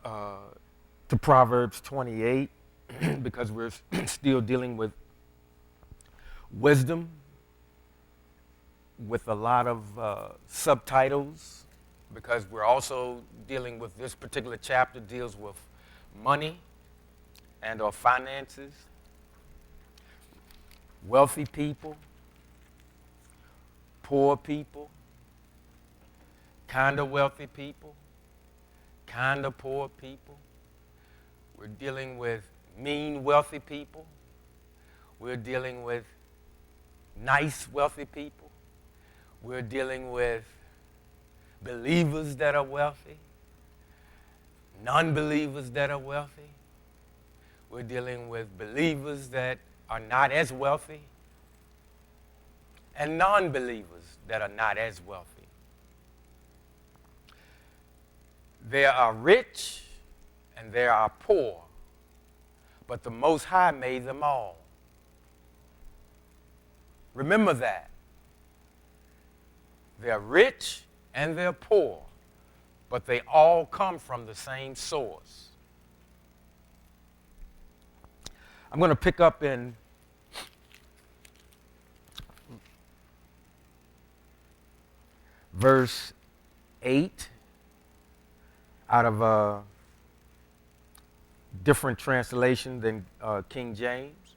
to Proverbs 28 because we're still dealing with wisdom with a lot of subtitles because we're also dealing with this particular chapter deals with money and or finances, wealthy people, poor people, kind of wealthy people, kind of poor people. We're dealing with mean wealthy people. We're dealing with nice wealthy people. We're dealing with believers that are wealthy, non-believers that are wealthy. We're dealing with believers that are not as wealthy and non-believers that are not as wealthy. There are rich and there are poor, but the Most High made them all. Remember that. They're rich and they're poor, but they all come from the same source. I'm going to pick up in verse 8 out of a different translation than King James.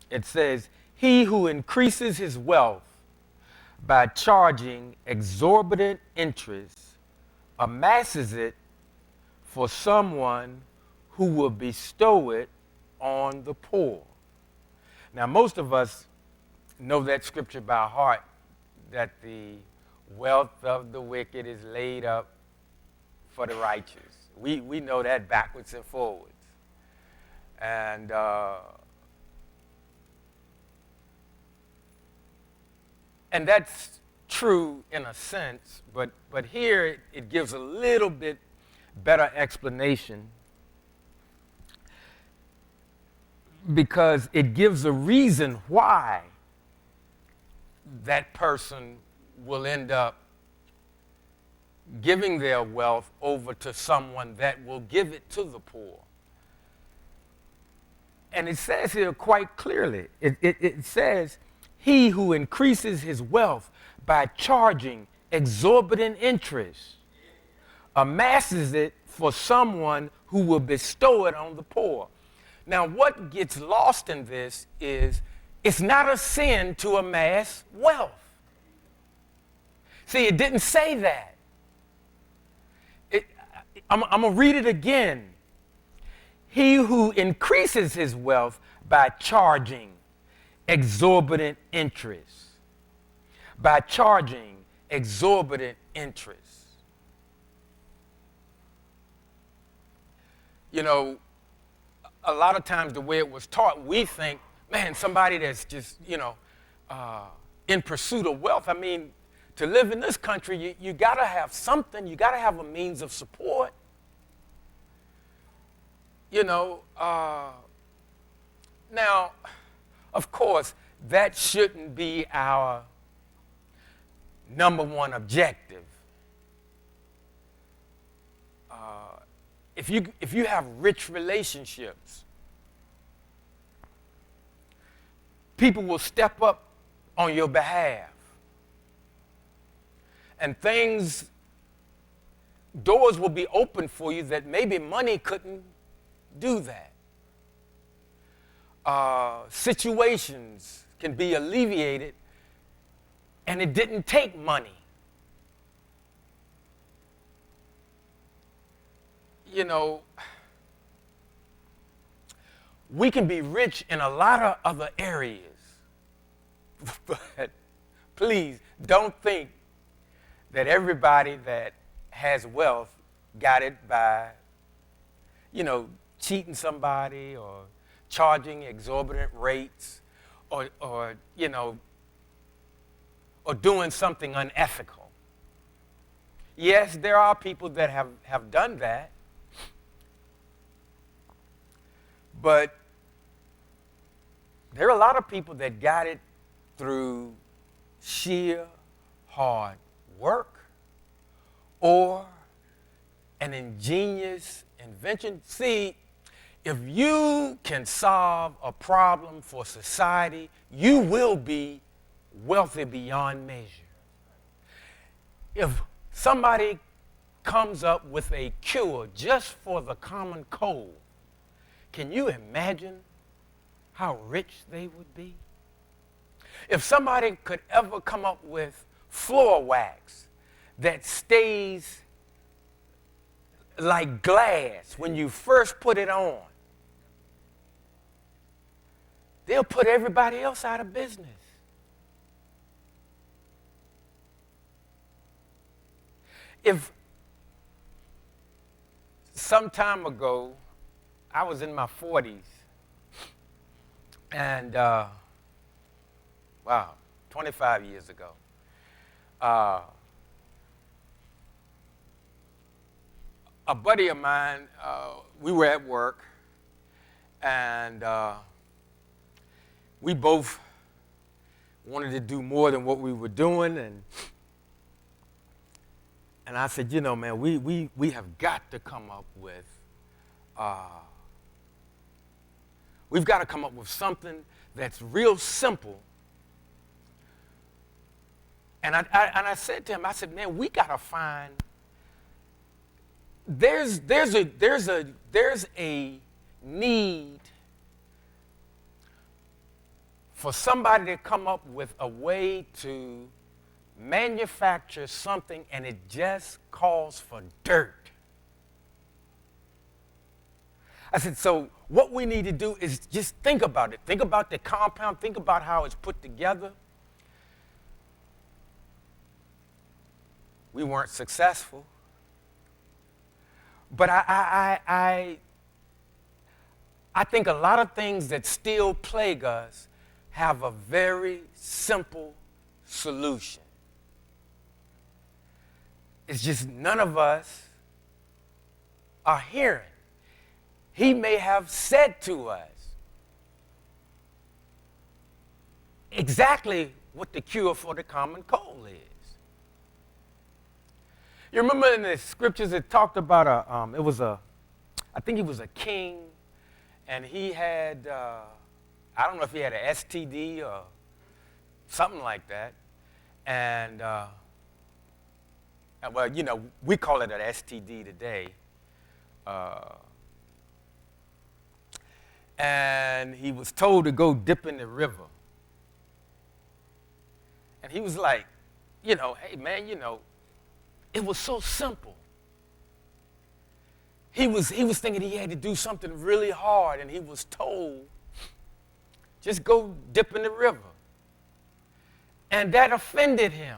It says, "He who increases his wealth by charging exorbitant interest amasses it for someone who will bestow it on the poor." Now, most of us know that scripture by heart, that the wealth of the wicked is laid up for the righteous. We know that backwards and forwards. And that's true in a sense, but here it gives a little bit better explanation because it gives a reason why that person will end up giving their wealth over to someone that will give it to the poor. And it says here quite clearly, it says, "He who increases his wealth by charging exorbitant interest amasses it for someone who will bestow it on the poor." Now, what gets lost in this is it's not a sin to amass wealth. See, it didn't say that. I'm going to read it again. "He who increases his wealth by charging exorbitant interest." By charging exorbitant interest. You know, a lot of times the way it was taught, we think, man, somebody that's just, in pursuit of wealth. I mean, to live in this country, you got to have something. You got to have a means of support. Now, of course, that shouldn't be our number one objective. If you have rich relationships, people will step up on your behalf. And doors will be open for you that maybe money couldn't do that. Situations can be alleviated, and it didn't take money. We can be rich in a lot of other areas, but please don't think that everybody that has wealth got it by, cheating somebody or charging exorbitant rates or doing something unethical. Yes, there are people that have done that, but there are a lot of people that got it through sheer hard work or an ingenious invention. See, if you can solve a problem for society, you will be wealthy beyond measure. If somebody comes up with a cure just for the common cold, can you imagine how rich they would be? If somebody could ever come up with floor wax that stays like glass when you first put it on, they'll put everybody else out of business. If some time ago, I was in my 40s, and wow, 25 years ago, a buddy of mine, we were at work, and we both wanted to do more than what we were doing, and I said, you know, man, we have got to come up with, we've got to come up with something that's real simple. And I said to him, I said, man, we got to find, there's a need for somebody to come up with a way to manufacture something, and it just calls for dirt. I said, so what we need to do is just think about it. Think about the compound. Think about how it's put together. We weren't successful. But I think a lot of things that still plague us have a very simple solution. It's just none of us are hearing. He may have said to us exactly what the cure for the common cold is. You remember in the scriptures it talked about I think he was a king, and he had, I don't know if he had an STD or something like that, and well, you know, we call it an STD today. And he was told to go dip in the river. And he was like, you know, hey, man, you know, it was so simple. He was thinking he had to do something really hard, and he was told, just go dip in the river. And that offended him.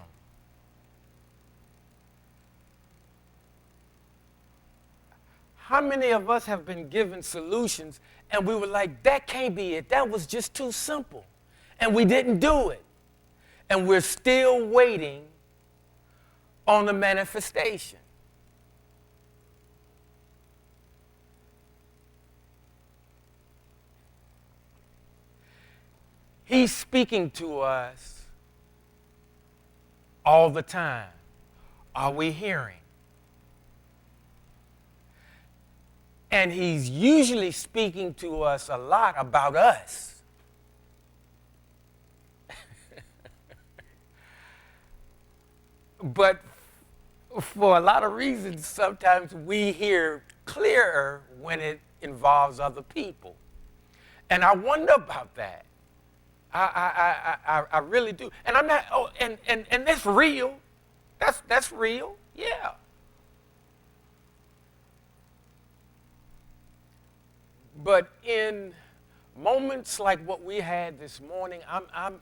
How many of us have been given solutions and we were like, that can't be it. That was just too simple. And we didn't do it. And we're still waiting on the manifestation. He's speaking to us all the time. Are we hearing? And he's usually speaking to us a lot about us. But for a lot of reasons, sometimes we hear clearer when it involves other people. And I wonder about that. I really do. And I'm not, and that's real. That's real, yeah. But in moments like what we had this morning, I'm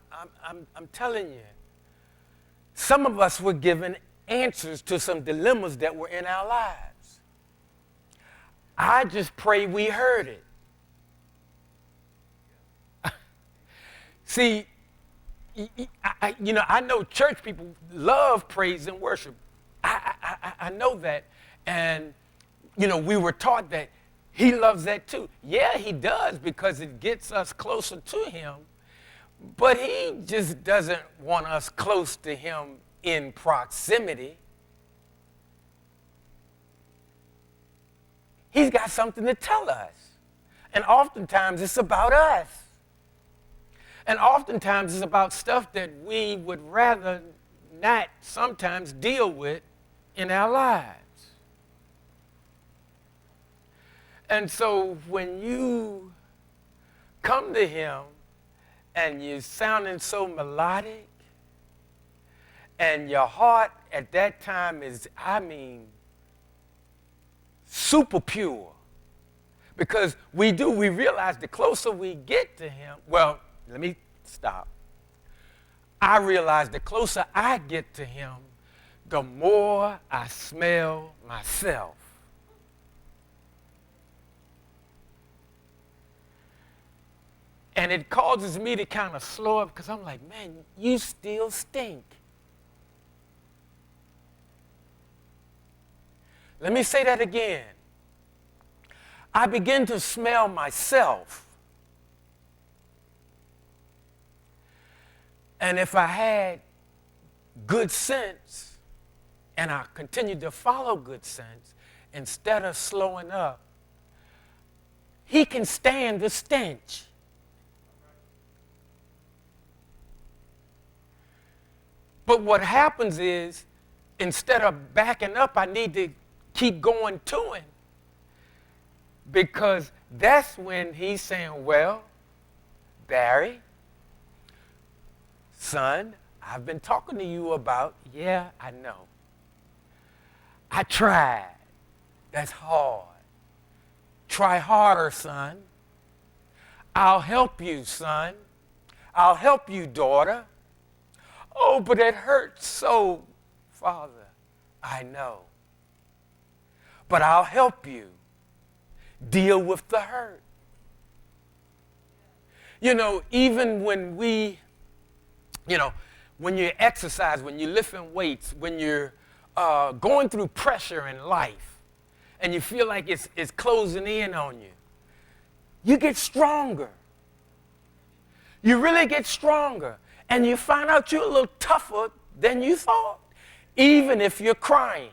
telling you, some of us were given answers to some dilemmas that were in our lives. I just pray we heard it. See, I know church people love praise and worship. I know that. And, we were taught that he loves that too. Yeah, he does, because it gets us closer to him. But he just doesn't want us close to him in proximity. He's got something to tell us. And oftentimes it's about us. And oftentimes it's about stuff that we would rather not sometimes deal with in our lives. And so when you come to him and you're sounding so melodic, and your heart at that time is, super pure. Because we realize the closer we get to him, well, let me stop. I realize the closer I get to him, the more I smell myself. And it causes me to kind of slow up because I'm like, man, you still stink. Let me say that again. I begin to smell myself. And if I had good sense and I continued to follow good sense, instead of slowing up, he can stand the stench. But what happens is, instead of backing up, I need to keep going to him. Because that's when he's saying, well, Barry, son, I've been talking to you about, yeah, I know. I tried. That's hard. Try harder, son. I'll help you, son. I'll help you, daughter. Oh, but it hurts so, Father. I know. But I'll help you deal with the hurt. You know, even when when you exercise, when you're lifting weights, when you're going through pressure in life, and you feel like it's closing in on you, you get stronger. You really get stronger. And you find out you're a little tougher than you thought, even if you're crying.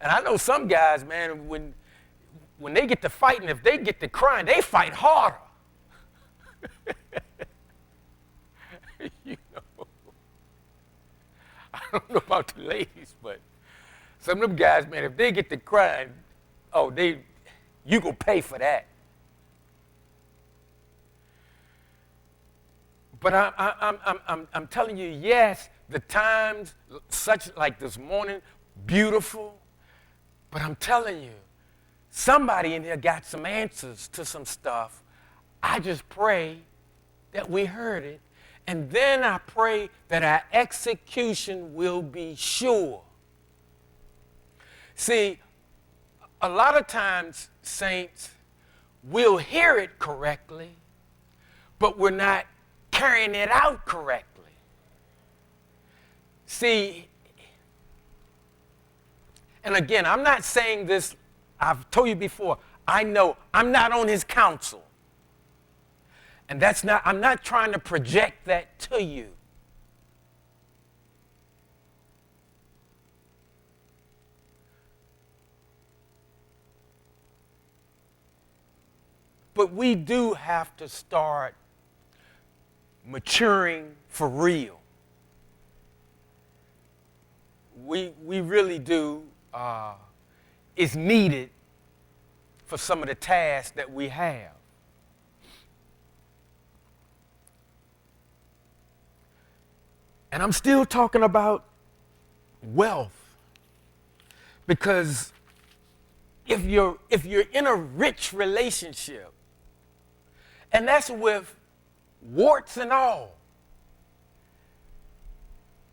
And I know some guys, man, when they get to fighting, if they get to crying, they fight harder. You know, I don't know about the ladies, but some of them guys, man, if they get to crying, you gonna pay for that. But I'm telling you, yes, the times such like this morning, beautiful. But I'm telling you, somebody in here got some answers to some stuff. I just pray that we heard it. And then I pray that our execution will be sure. See, a lot of times, saints, we'll hear it correctly, but we're not carrying it out correctly. See, and again, I'm not saying this, I've told you before, I know I'm not on his counsel. And I'm not trying to project that to you. But we do have to start maturing for real. We really do. It's needed for some of the tasks that we have. And I'm still talking about wealth, because if you're in a rich relationship, and that's with warts and all,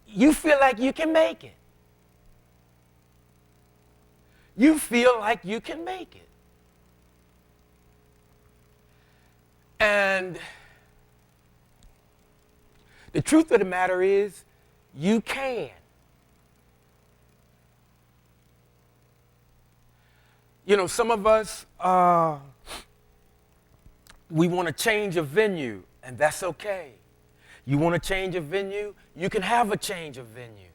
you feel like you can make it. You feel like you can make it. And the truth of the matter is, you can. You know, some of us, we want to change a venue, and that's okay. You want to change a venue, you can have a change of venue.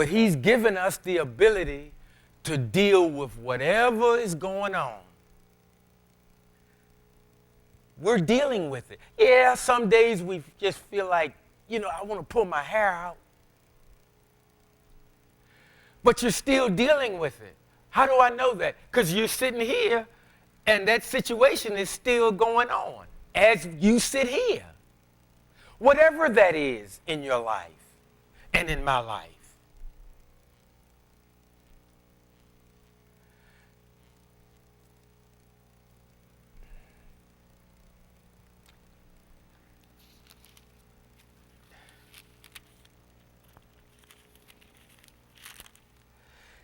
But he's given us the ability to deal with whatever is going on. We're dealing with it. Yeah, some days we just feel like, I want to pull my hair out. But you're still dealing with it. How do I know that? Because you're sitting here and that situation is still going on as you sit here. Whatever that is in your life and in my life.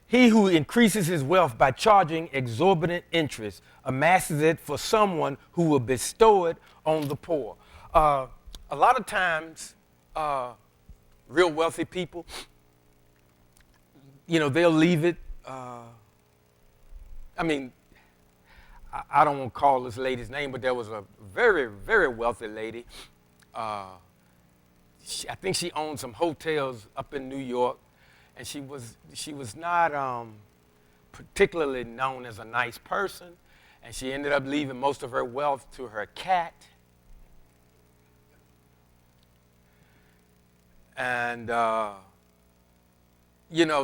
He who increases his wealth by charging exorbitant interest amasses it for someone who will bestow it on the poor. A lot of times, real wealthy people, they'll leave it. I don't want to call this lady's name, but there was a very, very wealthy lady. I think she owned some hotels up in New York. And she was not particularly known as a nice person, and she ended up leaving most of her wealth to her cat. And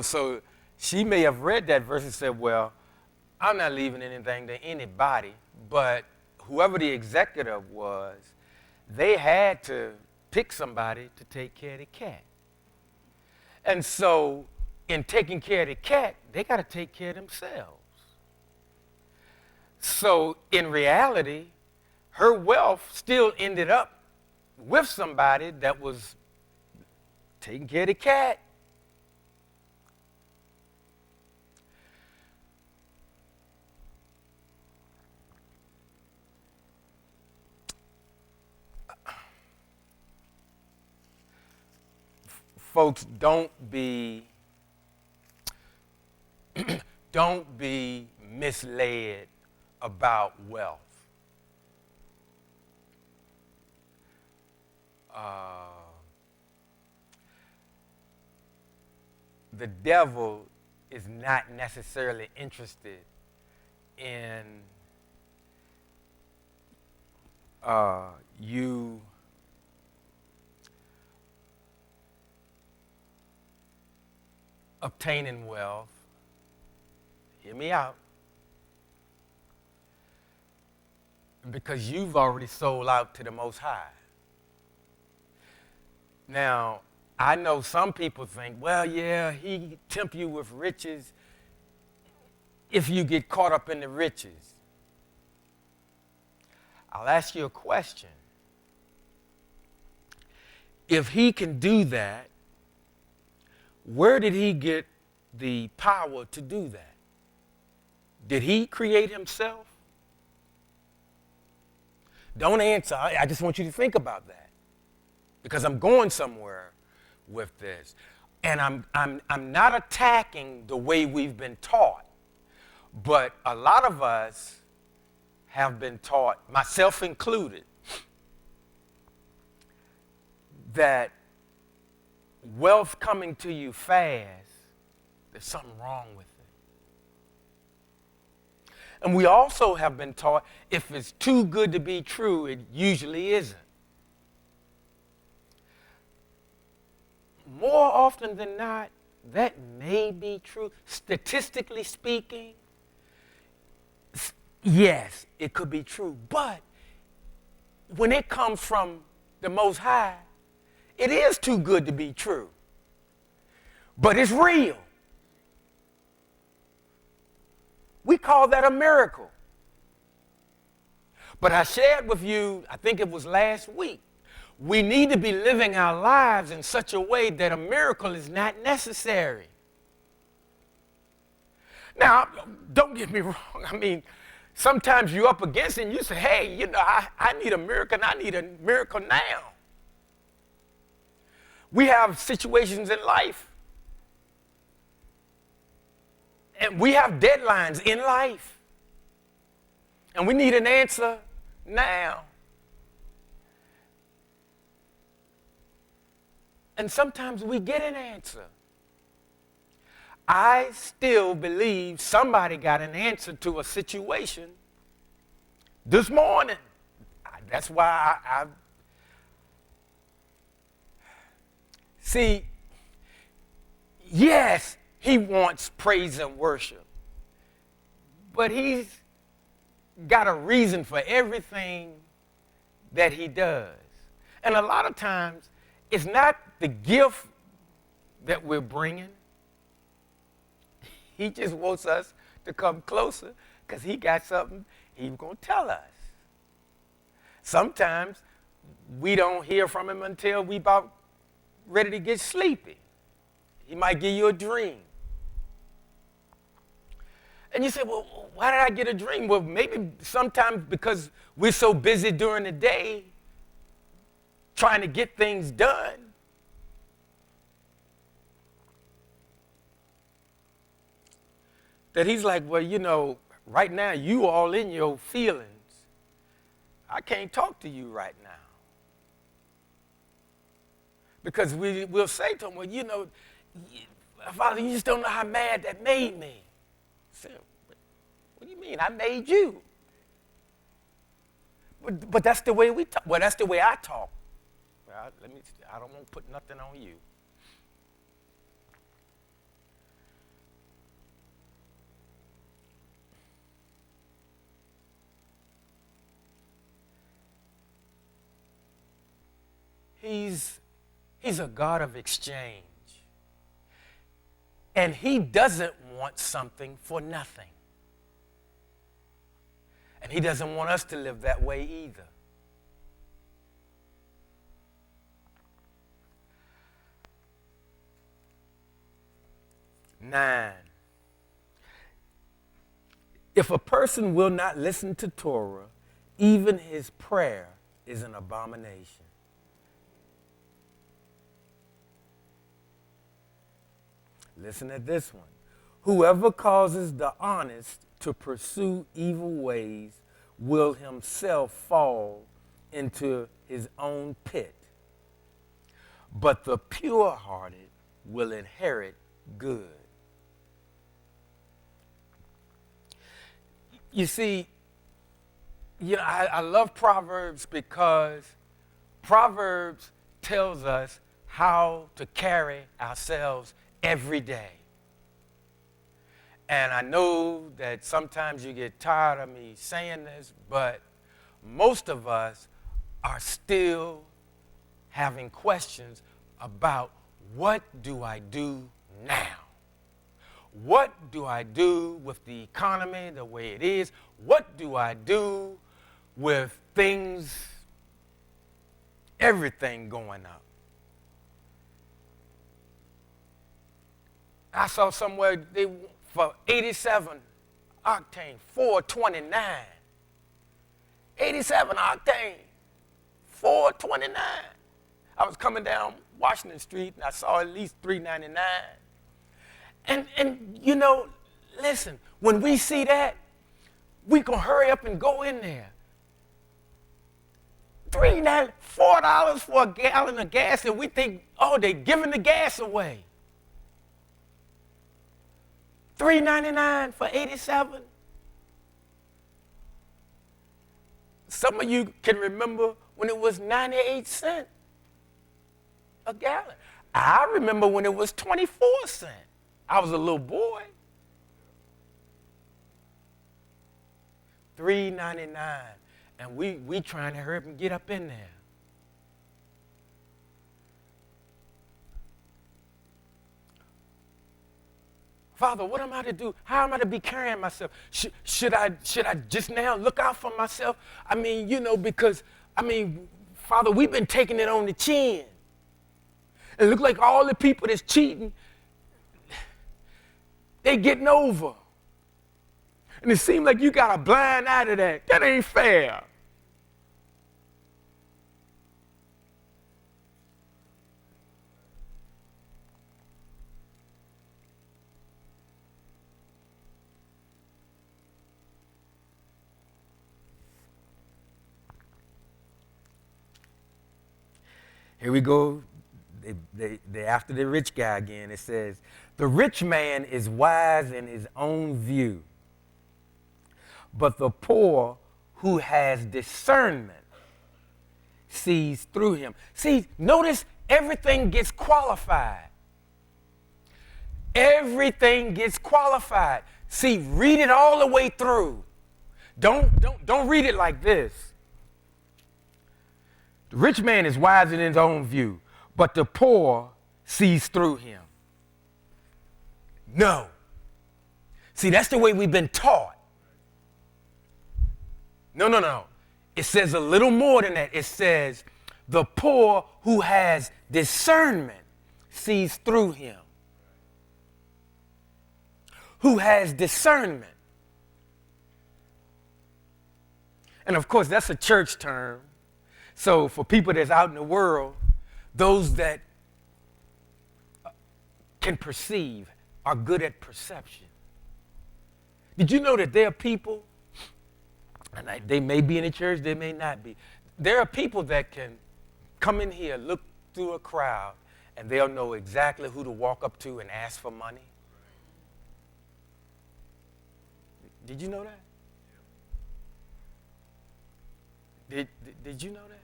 so she may have read that verse and said, "Well, I'm not leaving anything to anybody." But whoever the executive was, they had to pick somebody to take care of the cat. And so, in taking care of the cat, they got to take care of themselves. So, in reality, her wealth still ended up with somebody that was taking care of the cat. Folks, don't be misled about wealth. The devil is not necessarily interested in you obtaining wealth. Hear me out. Because you've already sold out to the Most High. Now, I know some people think, well, yeah, he tempt you with riches if you get caught up in the riches. I'll ask you a question. If he can do that, where did he get the power to do that? Did he create himself? Don't answer. I just want you to think about that, because I'm going somewhere with this. And I'm not attacking the way we've been taught, but a lot of us have been taught, myself included, that wealth coming to you fast, there's something wrong with it. And we also have been taught if it's too good to be true, it usually isn't. More often than not, that may be true. Statistically speaking, yes, it could be true. But when it comes from the Most High, it is too good to be true. But it's real. We call that a miracle. But I shared with you, I think it was last week, we need to be living our lives in such a way that a miracle is not necessary. Now, don't get me wrong. I mean, sometimes you're up against it and you say, hey, I need a miracle and I need a miracle now. We have situations in life and we have deadlines in life and we need an answer now. And sometimes we get an answer. I still believe somebody got an answer to a situation this morning. That's why I see, yes, he wants praise and worship, but he's got a reason for everything that he does. And a lot of times, it's not the gift that we're bringing. He just wants us to come closer because he got something he's going to tell us. Sometimes we don't hear from him until we about ready to get sleepy. He might give you a dream. And you say, well, why did I get a dream? Well, maybe sometimes because we're so busy during the day trying to get things done. That he's like, well, you know, right now you all in your feelings. I can't talk to you right now. Because we'll say to him, well, you know, Father, you just don't know how mad that made me. I said, what do you mean? I made you. But that's the way we talk. Well, that's the way I talk. Well, I don't want to put nothing on you. He's a God of exchange. And he doesn't want something for nothing. And he doesn't want us to live that way either. Nine. If a person will not listen to Torah, even his prayer is an abomination. Listen to this one. Whoever causes the honest to pursue evil ways will himself fall into his own pit. But the pure-hearted will inherit good. You see, I love Proverbs because Proverbs tells us how to carry ourselves every day. And I know that sometimes you get tired of me saying this, but most of us are still having questions about what do I do now? What do I do with the economy the way it is? What do I do with things, everything going up? I saw somewhere for 87 octane, 429. 87 octane, 429. I was coming down Washington Street and I saw at least 399. And you know, listen, when we see that, we can hurry up and go in there. $4 for a gallon of gas, and we think, oh, they're giving the gas away. $3.99 for 87. Some of you can remember when it was 98 cents a gallon. I remember when it was 24 cents. I was a little boy. $3.99, and we trying to hurry up and get up in there. Father, what am I to do? How am I to be carrying myself? Should I just now look out for myself? I mean, you know, because, Father, we've been taking it on the chin. It look like all the people that's cheating, they getting over. And it seems like you got a blind eye to that. That ain't fair. Here we go. they after the rich guy again. It says, the rich man is wise in his own view, but the poor who has discernment sees through him. See, notice everything gets qualified. Everything gets qualified. See, read it all the way through. Don't read it like this. The rich man is wise in his own view, but the poor sees through him. No. See, that's the way we've been taught. No. It says a little more than that. It says, the poor who has discernment sees through him. Who has discernment. And of course, that's a church term. So for people that's out in the world, those that can perceive are good at perception. Did you know that there are people, and they may be in the church, they may not be. There are people that can come in here, look through a crowd, and they'll know exactly who to walk up to and ask for money. Did you know that? Did you know that?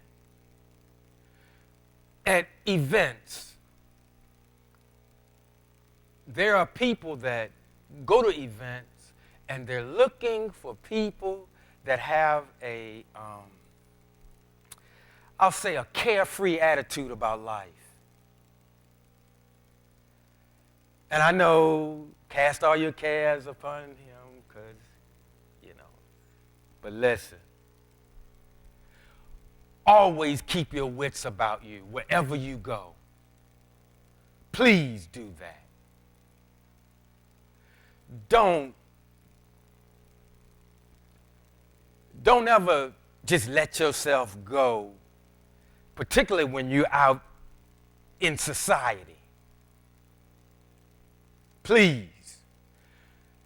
At events, there are people that go to events and they're looking for people that have I'll say a carefree attitude about life. And I know, cast all your cares upon him, because, but listen. Always keep your wits about you wherever you go. Please do that. Don't ever just let yourself go, particularly when you're out in society. Please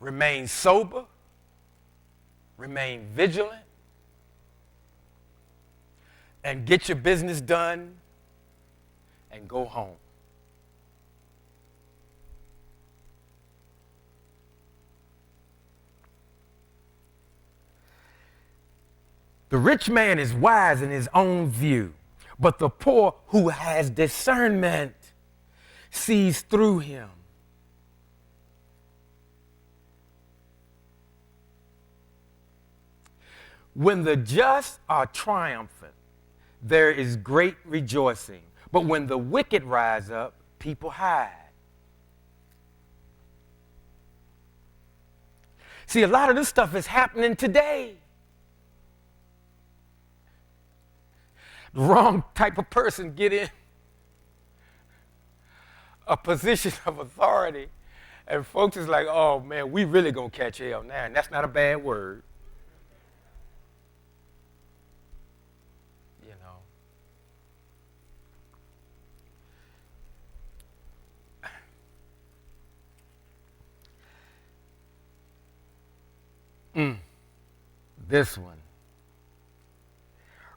remain sober, remain vigilant, and get your business done and go home. The rich man is wise in his own view, but the poor who has discernment sees through him. When the just are triumphant, there is great rejoicing. But when the wicked rise up, people hide. See, a lot of this stuff is happening today. The wrong type of person get in a position of authority, and folks is like, oh man, we really gonna catch hell now, and that's not a bad word. This one.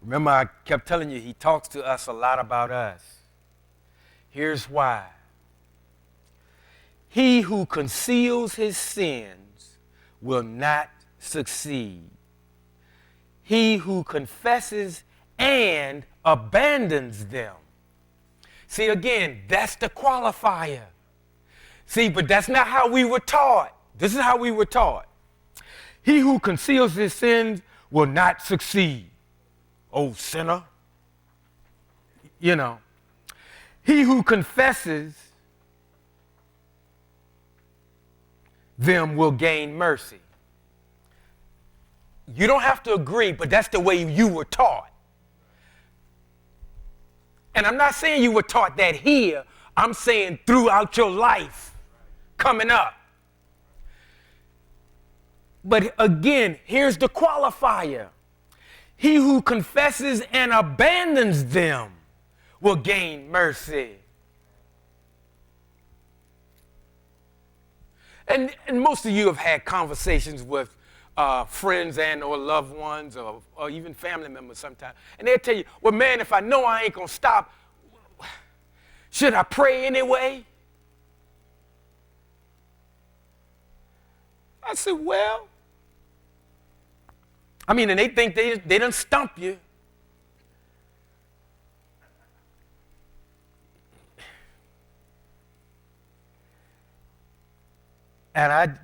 Remember, I kept telling you, he talks to us a lot about us. Here's why. He who conceals his sins will not succeed. He who confesses and abandons them. See, again, that's the qualifier. See, but that's not how we were taught. This is how we were taught. He who conceals his sins will not succeed. Oh, sinner. He who confesses them will gain mercy. You don't have to agree, but that's the way you were taught. And I'm not saying you were taught that here. I'm saying throughout your life coming up. But again, here's the qualifier. He who confesses and abandons them will gain mercy. And most of you have had conversations with friends and or loved ones or even family members sometimes. And they'll tell you, well, man, if I know I ain't going to stop, Should I pray anyway? I said, well, I mean, and they think they done stump you. And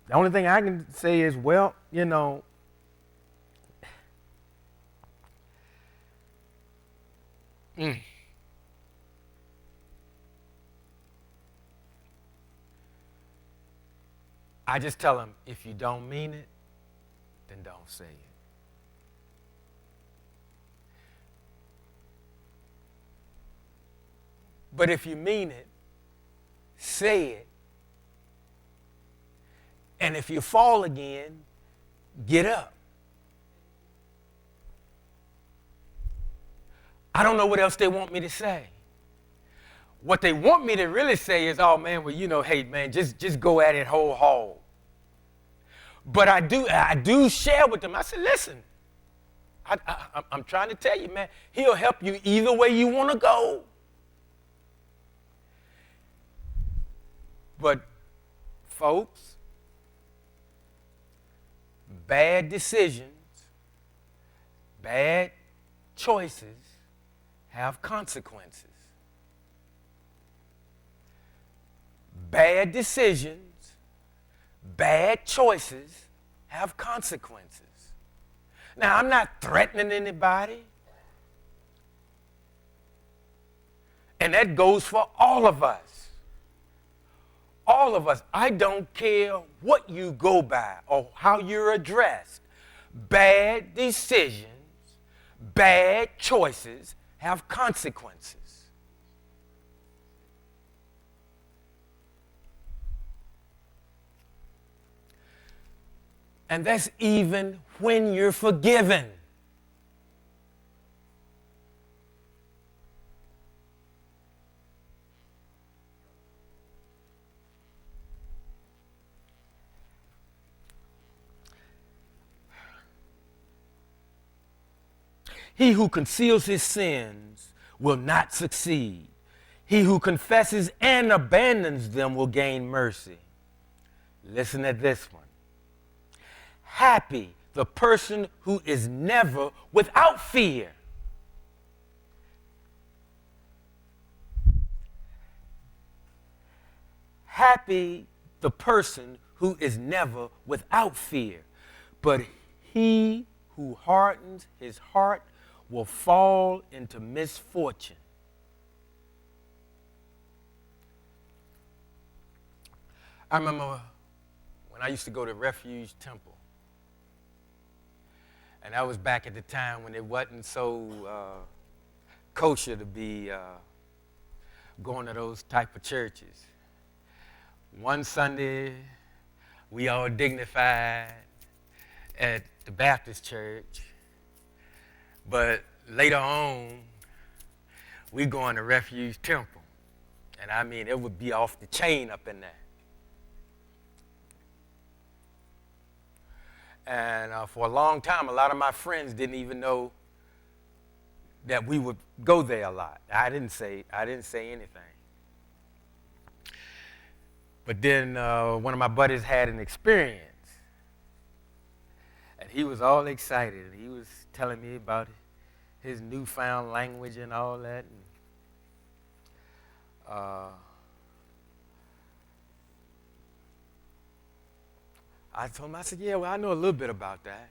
the only thing I can say is, well, you know, I just tell them, if you don't mean it, then don't say it. But if you mean it, say it. And if you fall again, get up. I don't know what else they want me to say. What they want me to really say is, oh man, well, you know, hey man, just go at it whole hog. But I do share with them. I said, listen, I'm trying to tell you, man, he'll help you either way you want to go. But folks, bad decisions, bad choices have consequences. Bad decisions, bad choices have consequences. Now, I'm not threatening anybody. And that goes for all of us. All of us. I don't care what you go by or how you're addressed. Bad decisions, bad choices have consequences. And that's even when you're forgiven. He who conceals his sins will not succeed. He who confesses and abandons them will gain mercy. Listen to this one. Happy the person who is never without fear. Happy the person who is never without fear. But he who hardens his heart will fall into misfortune. I remember when I used to go to Refuge Temple. And that was back at the time when it wasn't so kosher to be going to those type of churches. One Sunday, we all dignified at the Baptist church. But later on, we going to Refuge Temple. And I mean, it would be off the chain up in there. And for a long time, a lot of my friends didn't even know that we would go there a lot. I didn't say anything. But then one of my buddies had an experience. And he was all excited. He was telling me about his newfound language and all that. And, I told him, I said, yeah, well, I know a little bit about that.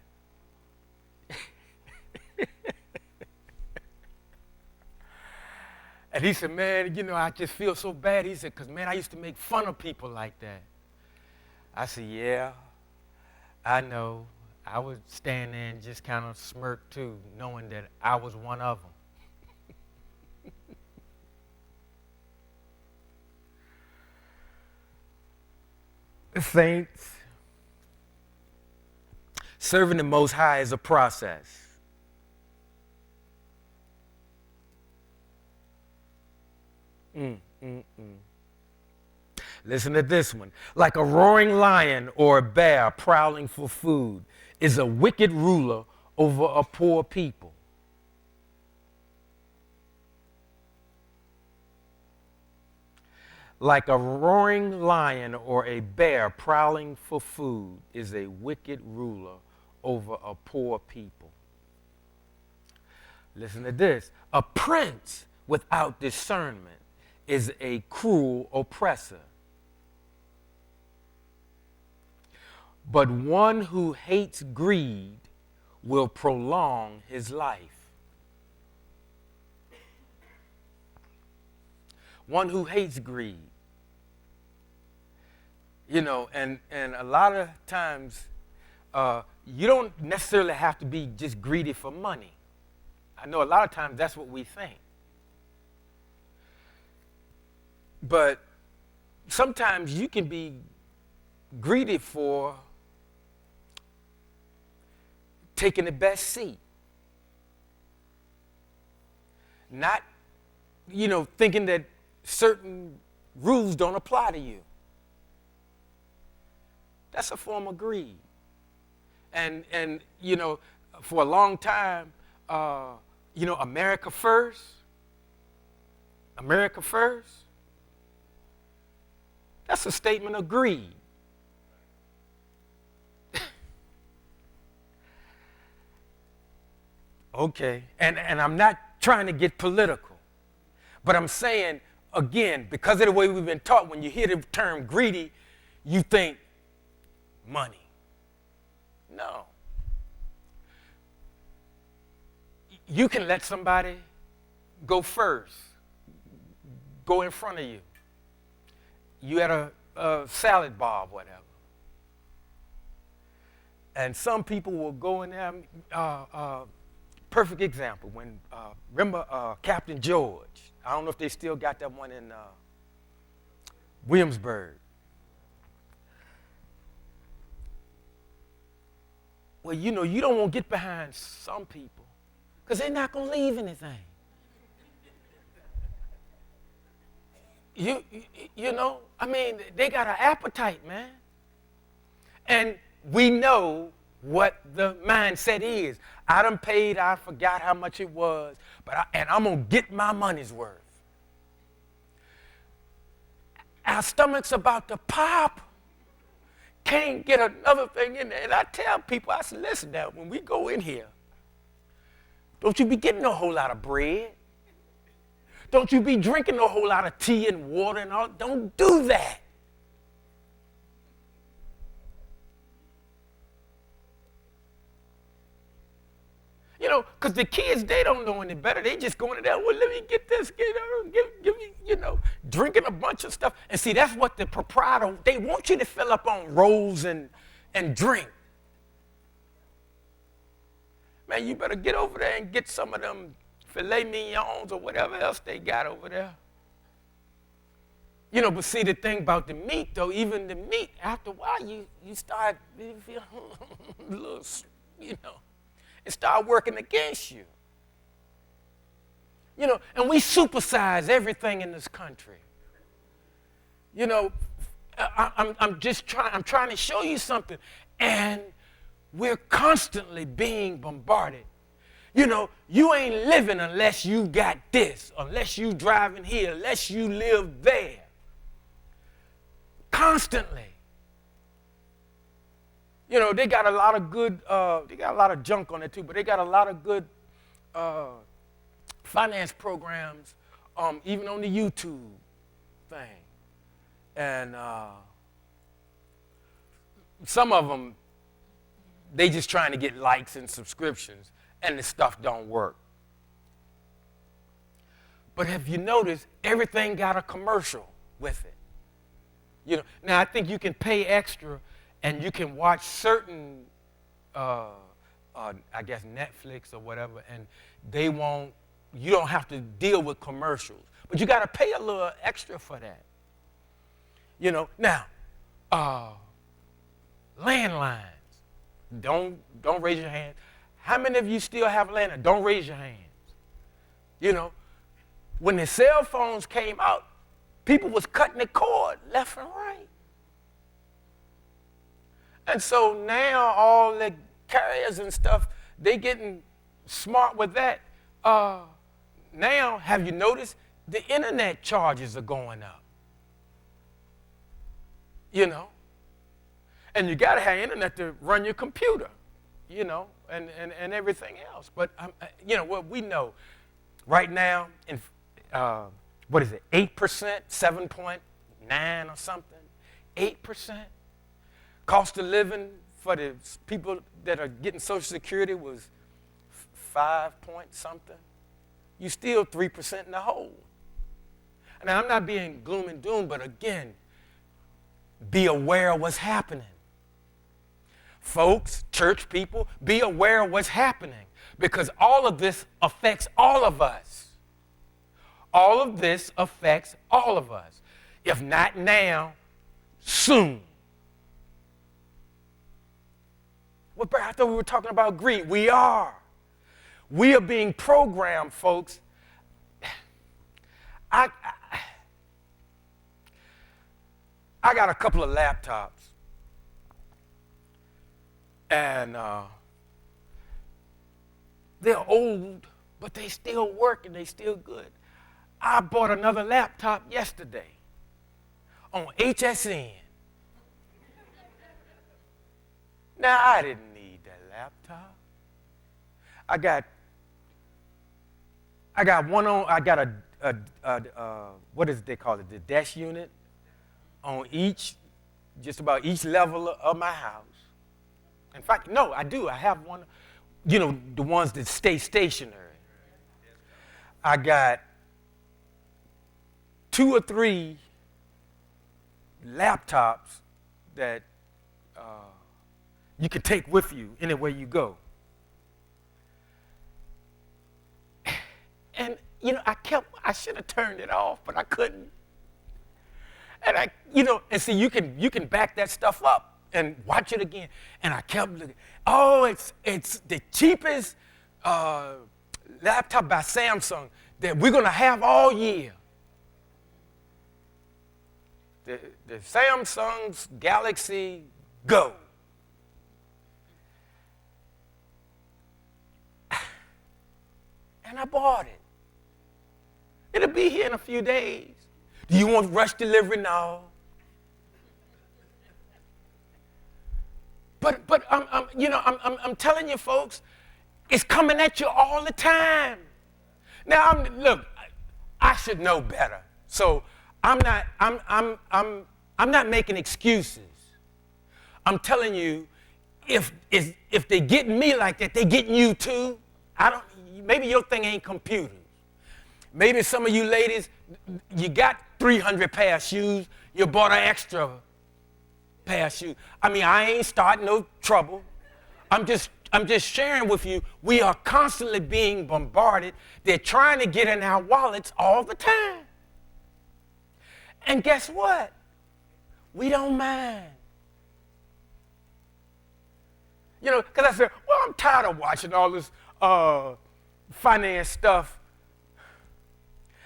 And he said, man, you know, I just feel so bad. He said, because, man, I used to make fun of people like that. I said, yeah, I know. I would stand there and just kind of smirk, too, knowing that I was one of them. Saints, serving the Most High is a process. Listen to this one. Like a roaring lion or a bear prowling for food is a wicked ruler over a poor people. Like a roaring lion or a bear prowling for food is a wicked ruler over a poor people. Listen to this. A prince without discernment is a cruel oppressor. But one who hates greed will prolong his life. One who hates greed. You know, and a lot of times, you don't necessarily have to be just greedy for money. I know a lot of times that's what we think. But sometimes you can be greedy for taking the best seat. Not, thinking that certain rules don't apply to you. That's a form of greed. And for a long time, America first. America first. That's a statement of greed. Okay, and I'm not trying to get political, but I'm saying, again, because of the way we've been taught, when you hear the term greedy, you think money. No. You can let somebody go first, go in front of you. You at a salad bar or whatever. And some people will go in there. Perfect example, when, remember Captain George? I don't know if they still got that one in Williamsburg. Well, you don't want to get behind some people because they're not going to leave anything. They got an appetite, man. And we know what the mindset is. I done paid, I forgot how much it was, and I'm going to get my money's worth. Our stomach's about to pop. Can't get another thing in there. And I tell people, I said, listen now, when we go in here, don't you be getting a whole lot of bread. Don't you be drinking a whole lot of tea and water and all. Don't do that. Because the kids, they don't know any better. They just going in there, well, let me get this, give me, drinking a bunch of stuff. And see, that's what the proprietor, they want you to fill up on rolls and drink. Man, you better get over there and get some of them filet mignons or whatever else they got over there. But see, the thing about the meat, though, even the meat, after a while, you start, you feel a little, it start working against you. And we supersize everything in this country. I'm trying to show you something. And we're constantly being bombarded. You ain't living unless you got this, unless you driving here, unless you live there. Constantly. They got a lot of good, they got a lot of junk on it too, but they got a lot of good finance programs, even on the YouTube thing. And some of them, they just trying to get likes and subscriptions, and the stuff don't work. But have you noticed everything got a commercial with it? Now I think you can pay extra and you can watch certain, I guess Netflix or whatever, and you don't have to deal with commercials. But you got to pay a little extra for that. Now, landlines. Don't raise your hand. How many of you still have landlines? Don't raise your hands. When the cell phones came out, people was cutting the cord left and right. And so now all the carriers and stuff, they getting smart with that. Now, have you noticed the internet charges are going up? you know. And you got to have internet to run your computer, you know, and everything else. But, you know, what we know right now, in what is it, 8%, 7.9 or something, 8%. Cost of living for the people that are getting Social Security was 5 point something. You still 3% in the hole. Now, I'm not being gloom and doom, but again, be aware of what's happening. Folks, church people, be aware of what's happening because all of this affects all of us. All of this affects all of us. If not now, soon. Well, I thought we were talking about greed. We are. We are being programmed, folks. I got a couple of laptops. And they're old, but they still work and they still good. I bought another laptop yesterday on HSN. Now, I didn't need that laptop. I got what is it they call it, the desk unit on just about each level of my house. In fact, no, I do. I have one, you know, the ones that stay stationary. I got 2 or 3 laptops that you can take with you anywhere you go. And, you know, I should have turned it off, but I couldn't. And and see, you can back that stuff up and watch it again. And I kept looking. Oh, it's the cheapest laptop by Samsung that we're going to have all year. The Samsung's Galaxy Go. And I bought it. It'll be here in a few days. Do you want rush delivery? No. But I'm telling you, folks, it's coming at you all the time. Now, look, I should know better. So I'm not making excuses. I'm telling you, if they getting me like that, they getting you too. Maybe your thing ain't computers. Maybe some of you ladies, you got 300 pair of shoes, you bought an extra pair of shoes. I mean, I ain't starting no trouble. I'm just sharing with you, we are constantly being bombarded. They're trying to get in our wallets all the time. And guess what? We don't mind. You know, because I said, well, I'm tired of watching all this finance stuff.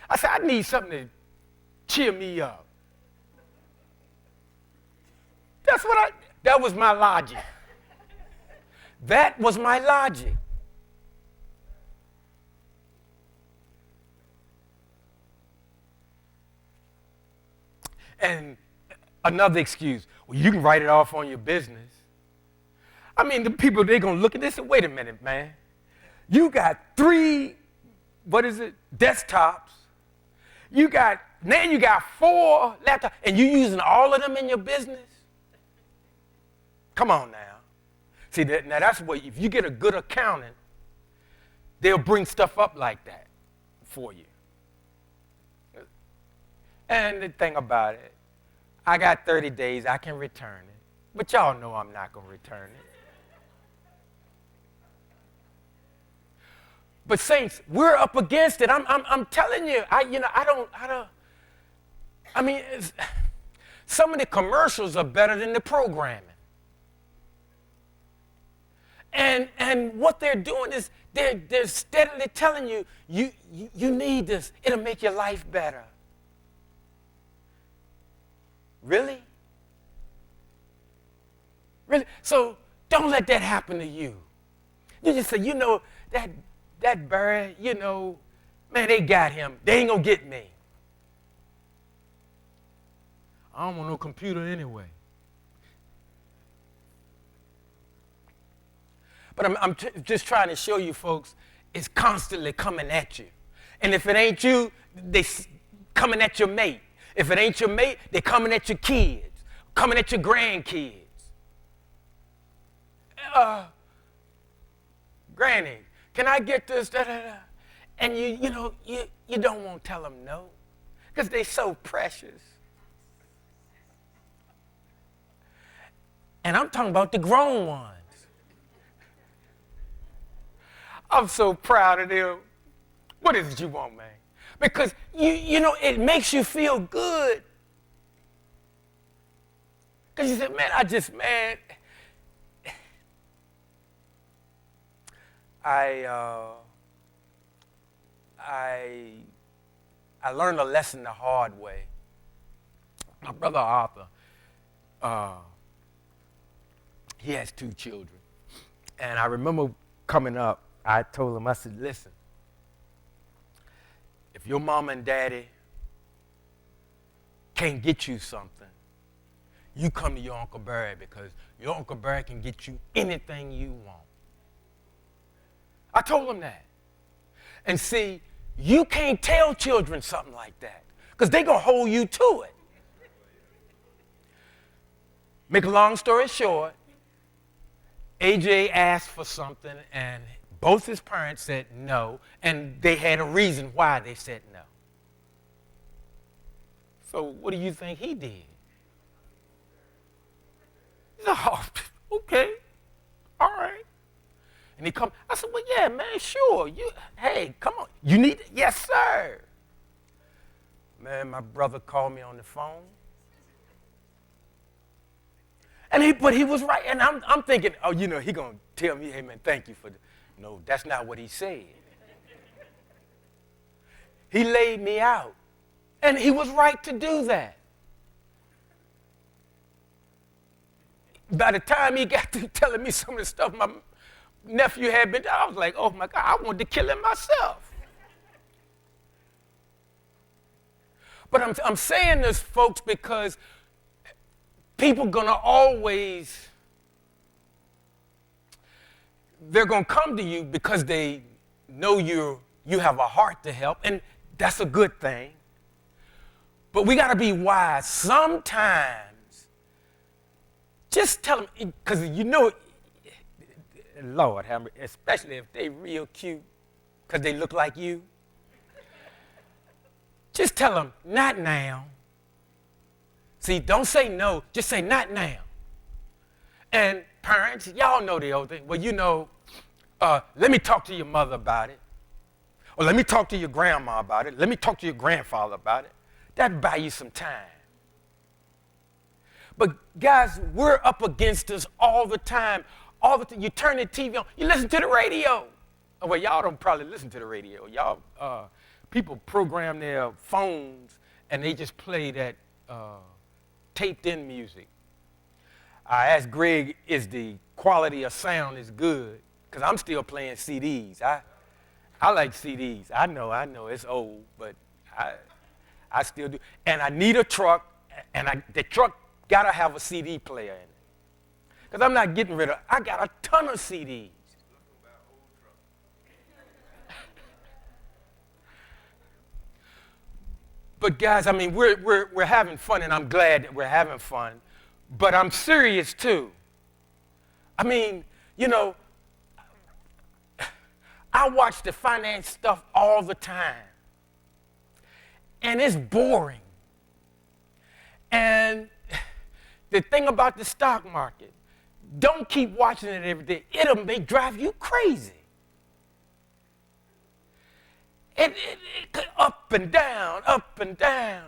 I said, I need something to cheer me up. That was my logic. That was my logic. And another excuse, well, you can write it off on your business. I mean, the people, they're going to look at this and wait a minute, man. You got 3, desktops. Now you got 4 laptops, and you using all of them in your business? Come on now. See, now that's what, if you get a good accountant, they'll bring stuff up like that for you. And the thing about it, I got 30 days, I can return it. But y'all know I'm not going to return it. But saints, we're up against it. I'm telling you, some of the commercials are better than the programming. And what they're doing is they're steadily telling you, you need this. It'll make your life better. Really? Really? So don't let that happen to you. You just say, that Barry, man, they got him. They ain't going to get me. I don't want no computer anyway. But I'm just trying to show you folks, it's constantly coming at you. And if it ain't you, they coming at your mate. If it ain't your mate, they're coming at your kids, coming at your grandkids. Granny, can I get this? Da, da, da. And you don't want to tell them no, because they're so precious. And I'm talking about the grown ones. I'm so proud of them. What is it you want, man? Because it makes you feel good. Because you said, man, I learned a lesson the hard way. My brother Arthur, he has 2 children. And I remember coming up, I told him, I said, listen, if your mama and daddy can't get you something, you come to your Uncle Barry, because your Uncle Barry can get you anything you want. I told him that. And see, you can't tell children something like that, because they're going to hold you to it. Make a long story short, AJ asked for something, and both his parents said no, and they had a reason why they said no. So what do you think he did? He said, oh, okay, all right. And he come, I said, well, yeah, man, sure. Hey, come on. You need it? Yes, sir. Man, my brother called me on the phone. But he was right. And I'm thinking, oh, he going to tell me, hey, man, thank you for the. No, that's not what he said. He laid me out. And he was right to do that. By the time he got to telling me some of the stuff my nephew had been, I was like, oh my God, I wanted to kill him myself. But I'm saying this, folks, because people gonna always, they're gonna come to you because they know you have a heart to help, and that's a good thing. But we gotta be wise. Sometimes, just tell them, because Lord, especially if they real cute, because they look like you. Just tell them, not now. See, don't say no, just say not now. And parents, y'all know the old thing. Well, let me talk to your mother about it. Or let me talk to your grandma about it. Let me talk to your grandfather about it. That'll buy you some time. But guys, we're up against this all the time. You turn the TV on, you listen to the radio. Oh, well, y'all don't probably listen to the radio. Y'all, people program their phones and they just play that taped in music. I asked Greg, is the quality of sound is good? Because I'm still playing CDs. I like CDs. I know it's old, but I still do. And I need a truck, and the truck gotta have a CD player in it. Because I'm not getting rid of, I got a ton of CDs. But guys, I mean, we're having fun, and I'm glad that we're having fun. But I'm serious too. I mean, I watch the finance stuff all the time. And it's boring. And the thing about the stock market, don't keep watching it every day. It'll drive you crazy. It up and down, up and down.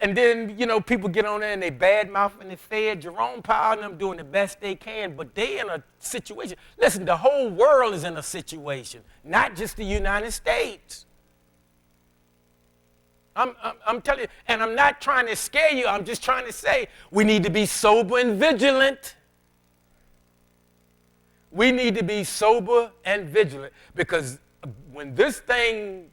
And then, people get on there and they badmouthing the Fed. Jerome Powell and them doing the best they can, but they in a situation. Listen, the whole world is in a situation, not just the United States. I'm telling you, and I'm not trying to scare you. I'm just trying to say we need to be sober and vigilant. We need to be sober and vigilant, because when this thing,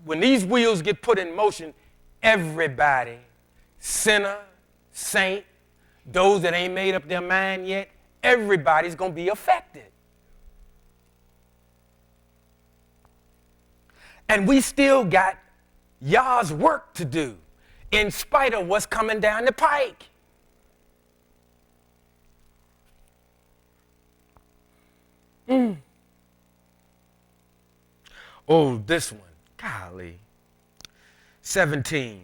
when these wheels get put in motion, everybody, sinner, saint, those that ain't made up their mind yet, everybody's going to be affected. And we still got y'all's work to do in spite of what's coming down the pike. Oh, this one. Golly. 17.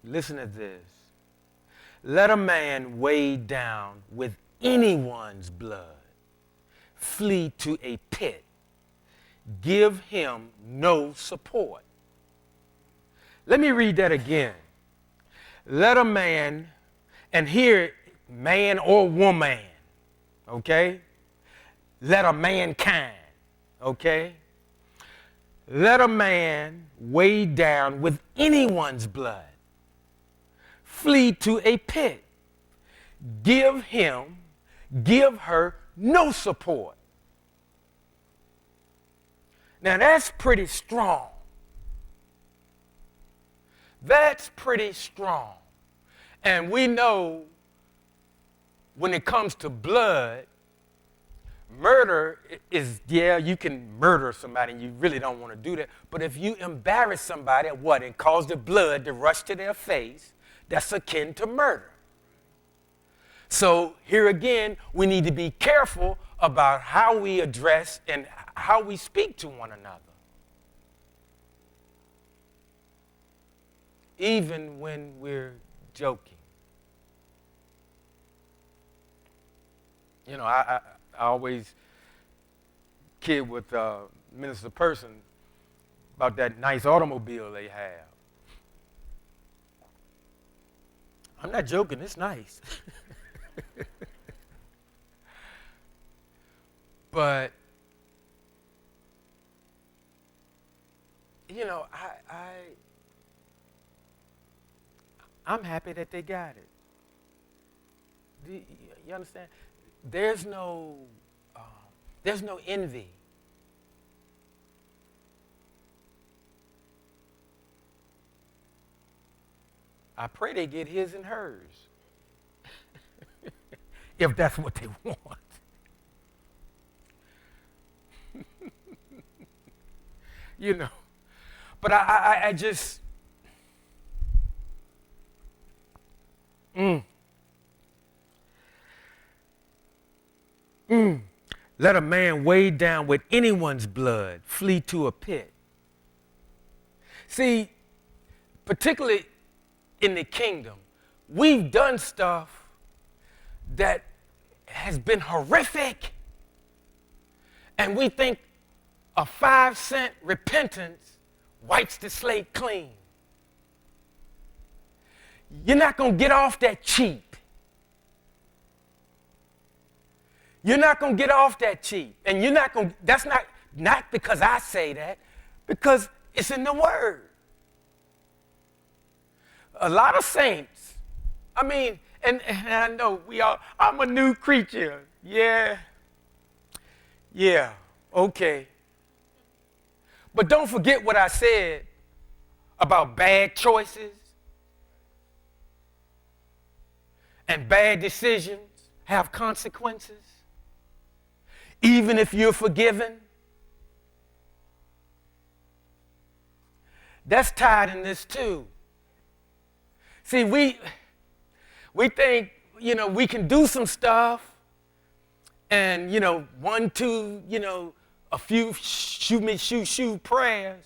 Listen to this. Let a man weighed down with anyone's blood flee to a pit. Give him no support. Let me read that again. Let a man, and here, man or woman, okay? Let a mankind, okay? Let a man weighed down with anyone's blood flee to a pit. Give her no support. Now that's pretty strong. That's pretty strong. And we know when it comes to blood, murder is, yeah, you can murder somebody and you really don't want to do that. But if you embarrass somebody, and cause the blood to rush to their face, that's akin to murder. So here again, we need to be careful about how we address and how we speak to one another. Even when we're joking. You know, I always kid with Minister Person about that nice automobile they have. I'm not joking, it's nice. But, you know, I'm happy that they got it. Do you understand? There's no envy. I pray they get his and hers, if that's what they want. You know, but I just, let a man weighed down with anyone's blood flee to a pit. See, particularly in the kingdom, we've done stuff that has been horrific, and we think a 5-cent repentance wipes the slate clean. You're not going to get off that cheap. You're not going to get off that cheap. And you're not going to, that's not because I say that, because it's in the Word. A lot of saints, I mean, and I know I'm a new creature. Yeah, okay. But don't forget what I said about bad choices and bad decisions have consequences, even if you're forgiven. That's tied in this too. See, we think, you know, we can do some stuff and, you know, 1, 2, you know, a few shoot prayers.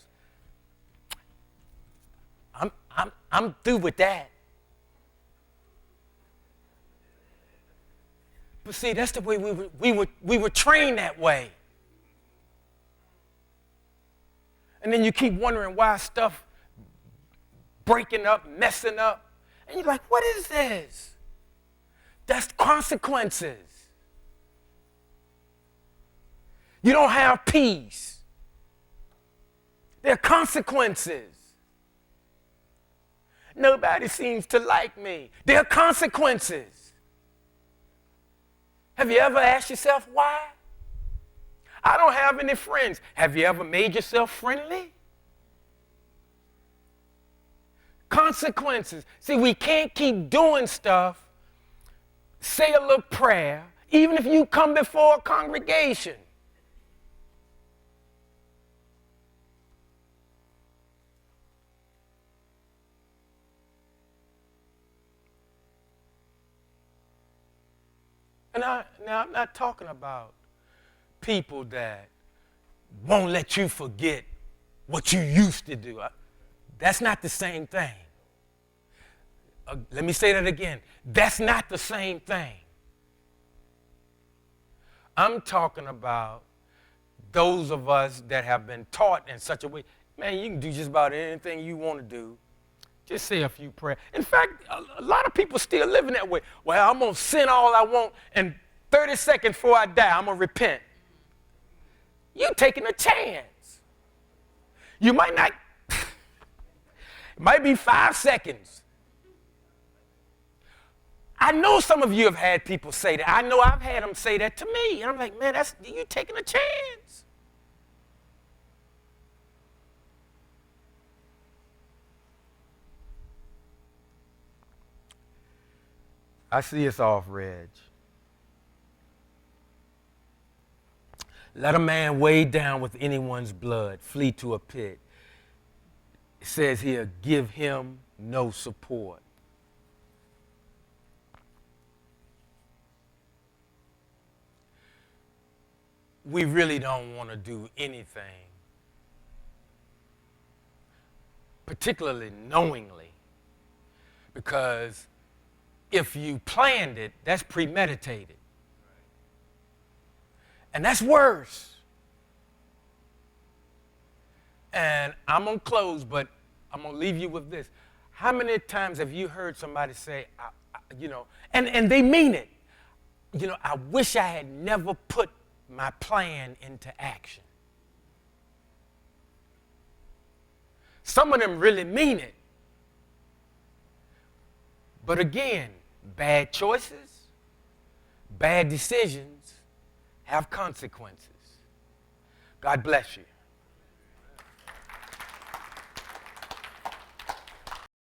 I'm through with that. But see, that's the way we were trained that way. And then you keep wondering why stuff breaking up, messing up. And you're like, what is this? That's consequences. You don't have peace. There are consequences. Nobody seems to like me. There are consequences. Have you ever asked yourself why? I don't have any friends. Have you ever made yourself friendly? consequences. See, we can't keep doing stuff, say a little prayer, even if you come before a congregation. And now I'm not talking about people that won't let you forget what you used to do. That's not the same thing. Let me say that again. That's not the same thing. I'm talking about those of us that have been taught in such a way, man, you can do just about anything you want to do. Just say a few prayers. In fact, a lot of people still living that way. Well, I'm going to sin all I want, and 30 seconds before I die, I'm going to repent. You're taking a chance. You might not, it might be 5 seconds. I know some of you have had people say that. I know I've had them say that to me. And I'm like, man, you're taking a chance. I see it's off, Reg. Let a man weighed down with anyone's blood flee to a pit. It says here, give him no support. We really don't want to do anything, particularly knowingly, because if you planned it, that's premeditated. And that's worse. And I'm going to close, but I'm going to leave you with this. How many times have you heard somebody say, and they mean it, I wish I had never put my plan into action. Some of them really mean it. But again, bad choices, bad decisions have consequences. God bless you.